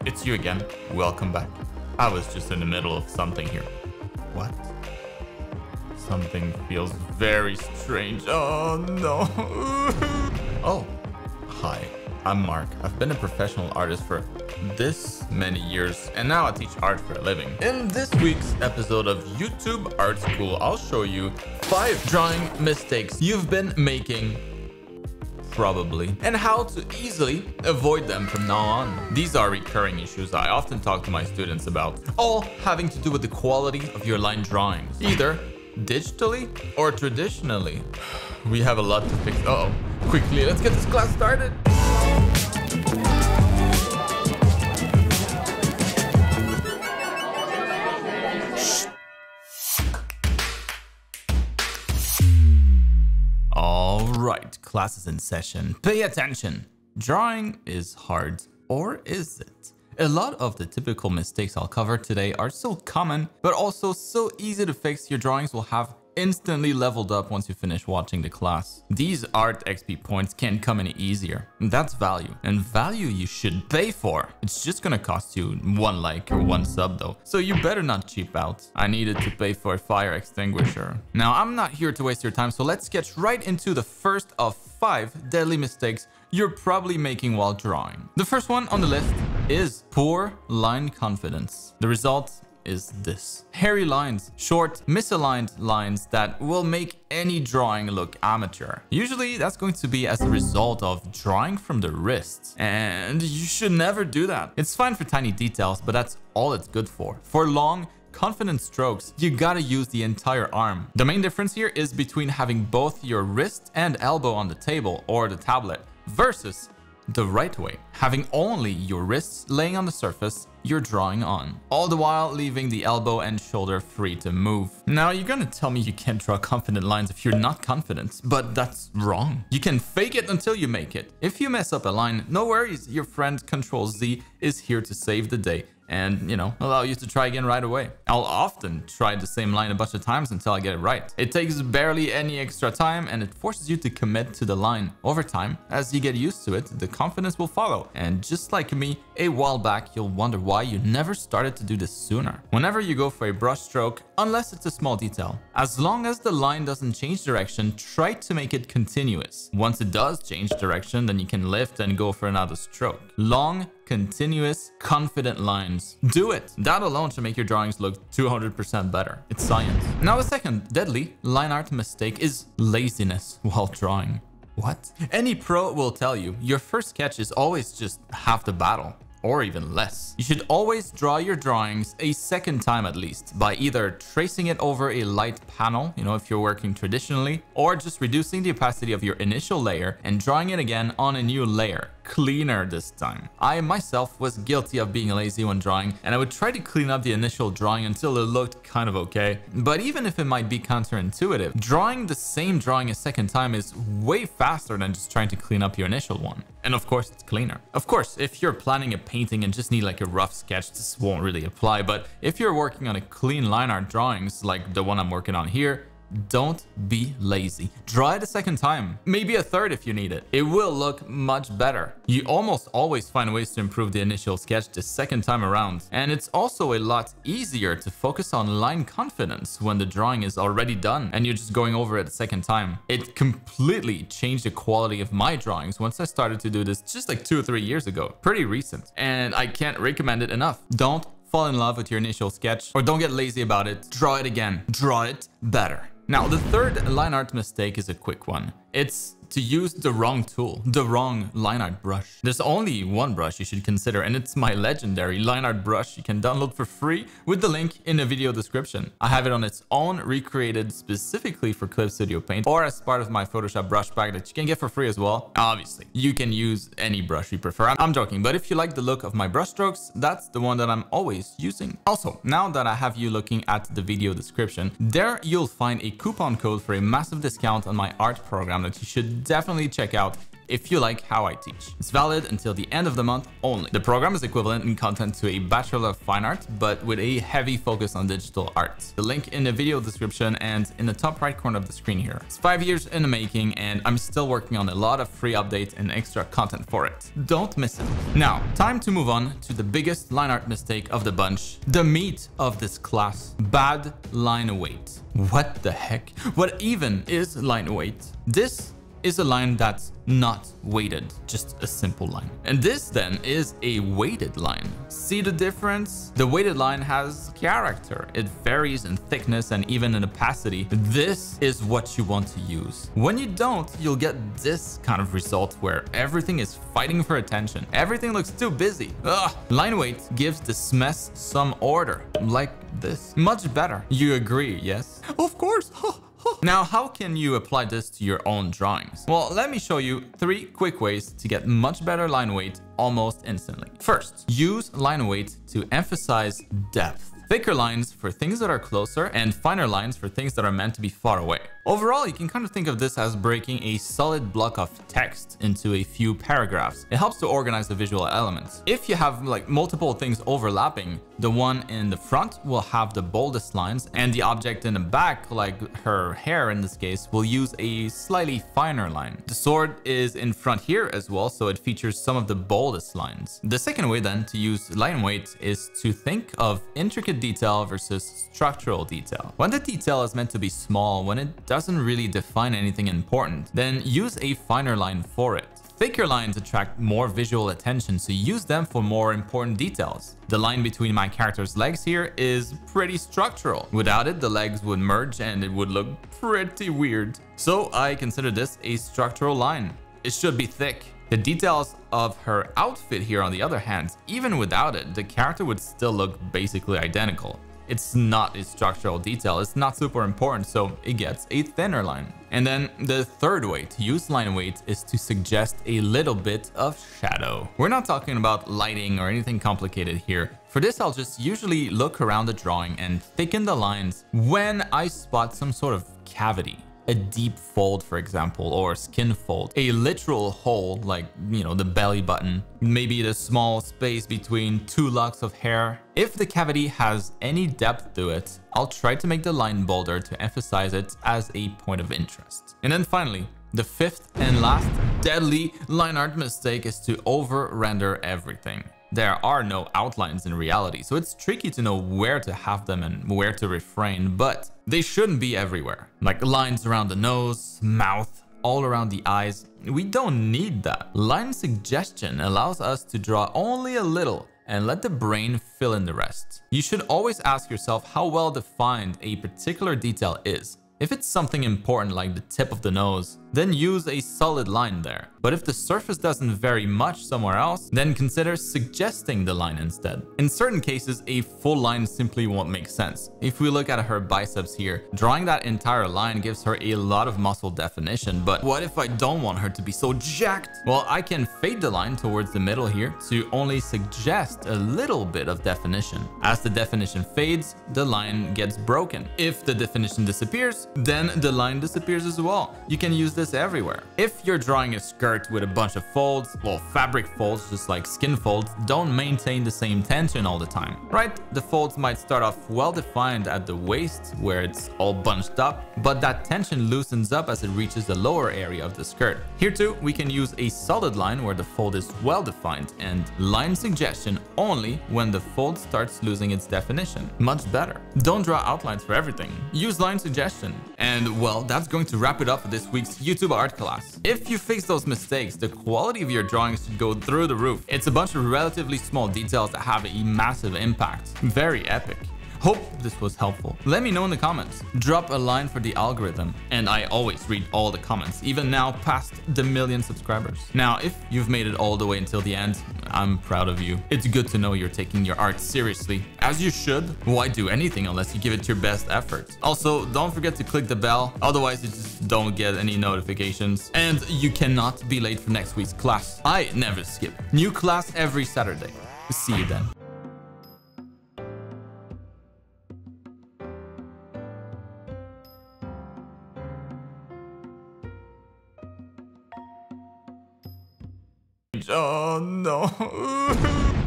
It's you again. Welcome back. I was just in the middle of something here. What? Something feels very strange. Oh no. Oh, hi. I'm Marc. I've been a professional artist for this many years, and now I teach art for a living. In this week's episode of YouTube Art School, I'll show you 5 drawing mistakes you've been making probably, and how to easily avoid them from now on. These are recurring issues I often talk to my students about, all having to do with the quality of your line drawings, either digitally or traditionally. We have a lot to fix. Uh-oh. Quickly, let's get this class started. Alright, class is in session. Pay attention. Drawing is hard, or is it? A lot of the typical mistakes I'll cover today are so common, but also so easy to fix. Your drawings will have instantly leveled up once you finish watching the class. These art XP points can't come any easier. That's value, and value you should pay for. It's just gonna cost you 1 like or 1 sub though, so you better not cheap out. I needed to pay for a fire extinguisher. Now, I'm not here to waste your time, so let's get right into the first of 5 deadly mistakes you're probably making while drawing. The first one on the list is poor line confidence. The result is this: hairy lines, short, misaligned lines that will make any drawing look amateur. Usually that's going to be as a result of drawing from the wrist, and you should never do that. It's fine for tiny details, but that's all it's good for. For long, confident strokes, you gotta use the entire arm. The main difference here is between having both your wrist and elbow on the table or the tablet versus the right way, having only your wrists laying on the surface you're drawing on, all the while leaving the elbow and shoulder free to move. Now, you're gonna tell me you can't draw confident lines if you're not confident, but that's wrong. You can fake it until you make it. If you mess up a line, no worries, your friend Control-Z is here to save the day and, you know, allow you to try again right away. I'll often try the same line a bunch of times until I get it right. It takes barely any extra time, and it forces you to commit to the line. Over time, as you get used to it, the confidence will follow. And just like me, a while back, you'll wonder why you never started to do this sooner. Whenever you go for a brush stroke, unless it's a small detail, as long as the line doesn't change direction, try to make it continuous. Once it does change direction, then you can lift and go for another stroke. Long, continuous, confident lines. Do it. That alone should make your drawings look 200% better. It's science. Now, the second deadly line art mistake is laziness while drawing. What? Any pro will tell you your first sketch is always just half the battle, or even less. You should always draw your drawings a second time at least, by either tracing it over a light panel, you know, if you're working traditionally, or just reducing the opacity of your initial layer and drawing it again on a new layer. Cleaner this time. I myself was guilty of being lazy when drawing, and I would try to clean up the initial drawing until it looked kind of okay. But even if it might be counterintuitive, drawing the same drawing a second time is way faster than just trying to clean up your initial one. And of course, it's cleaner. Of course, if you're planning a painting and just need like a rough sketch, this won't really apply. But if you're working on a clean line art drawings like the one I'm working on here, don't be lazy. Draw it a second time, maybe a third if you need it. It will look much better. You almost always find ways to improve the initial sketch the second time around. And it's also a lot easier to focus on line confidence when the drawing is already done and you're just going over it a second time. It completely changed the quality of my drawings once I started to do this just like 2 or 3 years ago. Pretty recent. And I can't recommend it enough. Don't fall in love with your initial sketch, or don't get lazy about it. Draw it again. Draw it better. Now, the third line art mistake is a quick one. It's to use the wrong tool, the wrong line art brush. There's only one brush you should consider, and it's my legendary line art brush you can download for free with the link in the video description. I have it on its own, recreated specifically for Clip Studio Paint, or as part of my Photoshop brush pack that you can get for free as well. Obviously, you can use any brush you prefer. I'm joking, but if you like the look of my brush strokes, that's the one that I'm always using. Also, now that I have you looking at the video description, there you'll find a coupon code for a massive discount on my art program that you should definitely check out if you like how I teach. It's valid until the end of the month only. The program is equivalent in content to a Bachelor of Fine Art, but with a heavy focus on digital art. The link in the video description and in the top right corner of the screen here. It's 5 years in the making, and I'm still working on a lot of free updates and extra content for it. Don't miss it. Now, time to move on to the biggest line art mistake of the bunch, the meat of this class: bad line weight. What the heck? What even is line weight? This is a line that's not weighted, just a simple line. And this then is a weighted line. See the difference? The weighted line has character. It varies in thickness and even in opacity. This is what you want to use. When you don't, you'll get this kind of result where everything is fighting for attention. Everything looks too busy. Ugh. Line weight gives this mess some order, like this. Much better. You agree, yes? Of course. Now, how can you apply this to your own drawings? Well, let me show you 3 quick ways to get much better line weight almost instantly. First, use line weight to emphasize depth. Thicker lines for things that are closer and finer lines for things that are meant to be far away. Overall, you can kind of think of this as breaking a solid block of text into a few paragraphs. It helps to organize the visual elements. If you have like multiple things overlapping, the one in the front will have the boldest lines, and the object in the back, like her hair in this case, will use a slightly finer line. The sword is in front here as well, so it features some of the boldest lines. The second way then to use line weight is to think of intricate detail versus structural detail. When the detail is meant to be small, when it doesn't really define anything important, then use a finer line for it. Thicker lines attract more visual attention, so use them for more important details. The line between my character's legs here is pretty structural. Without it, the legs would merge and it would look pretty weird. So I consider this a structural line. It should be thick. The details of her outfit here, on the other hand, even without it, the character would still look basically identical. It's not a structural detail, it's not super important, so it gets a thinner line. And then the third way to use line weight is to suggest a little bit of shadow. We're not talking about lighting or anything complicated here. For this, I'll just usually look around the drawing and thicken the lines when I spot some sort of cavity. A deep fold, for example, or skin fold, a literal hole like, you know, the belly button, maybe the small space between 2 locks of hair. If the cavity has any depth to it, I'll try to make the line bolder to emphasize it as a point of interest. And then finally, the 5th and last deadly line art mistake is to over-render everything. There are no outlines in reality, so it's tricky to know where to have them and where to refrain, but they shouldn't be everywhere. Like lines around the nose, mouth, all around the eyes. We don't need that. Line suggestion allows us to draw only a little and let the brain fill in the rest. You should always ask yourself how well defined a particular detail is. If it's something important like the tip of the nose, then use a solid line there. But if the surface doesn't vary much somewhere else, then consider suggesting the line instead. In certain cases, a full line simply won't make sense. If we look at her biceps here, drawing that entire line gives her a lot of muscle definition, but what if I don't want her to be so jacked? Well, I can fade the line towards the middle here to only suggest a little bit of definition. As the definition fades, the line gets broken. If the definition disappears, then the line disappears as well. You can use this everywhere. If you're drawing a skirt with a bunch of folds, well, fabric folds, just like skin folds, don't maintain the same tension all the time, right? The folds might start off well defined at the waist where it's all bunched up, but that tension loosens up as it reaches the lower area of the skirt. Here too, we can use a solid line where the fold is well defined, and line suggestion only when the fold starts losing its definition. Much better. Don't draw outlines for everything. Use line suggestion. And well, that's going to wrap it up for this week's YouTube art class. If you fix those mistakes, the quality of your drawings should go through the roof. It's a bunch of relatively small details that have a massive impact. Very epic. Hope this was helpful. Let me know in the comments. Drop a line for the algorithm. And I always read all the comments, even now past the 1 million subscribers. Now, if you've made it all the way until the end, I'm proud of you. It's good to know you're taking your art seriously, as you should. Why do anything unless you give it your best effort? Also, don't forget to click the bell, otherwise you just don't get any notifications. And you cannot be late for next week's class. I never skip. New class every Saturday. See you then. change. Oh no.